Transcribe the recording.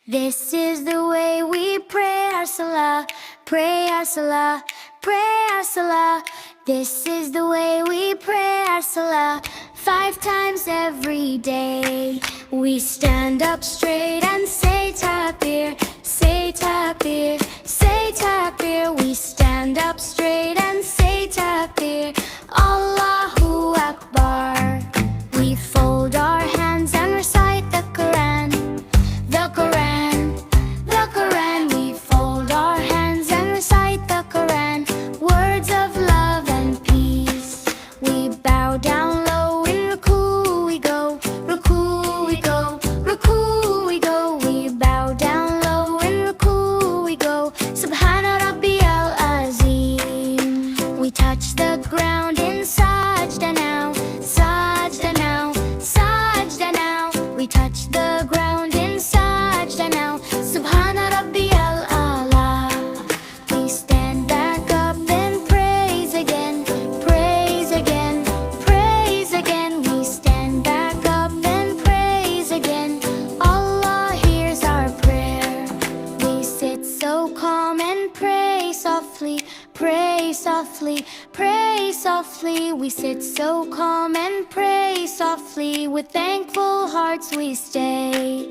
This is the way we pray our salah, pray our salah, pray our salah. This is the way we pray our salah, 5 times every day. We stand up straight and say takbir, say takbir, say takbir. We stand up straight and say takbir, Allahu Akbar. We fold our hands and recite the Quran, the Quran, the Quran. We fold our hands and recite the Quran, words of love and peace. We bow down low in ruku we go, ruku we go, ruku we go. We bow down low in ruku we go, Subhana Rabbiyal Azim. We touch the ground in sajda now, sajda now, sajda now. We touch the ground in sajda now, Subhana Rabbiyal A'la. We stand back up and praise again, praise again, praise again. We stand back up and praise again, Allah hears our prayer. We sit so calm and pray softly, pray softly, pray softly. We sit so calm and pray softly. With thankful hearts we stay.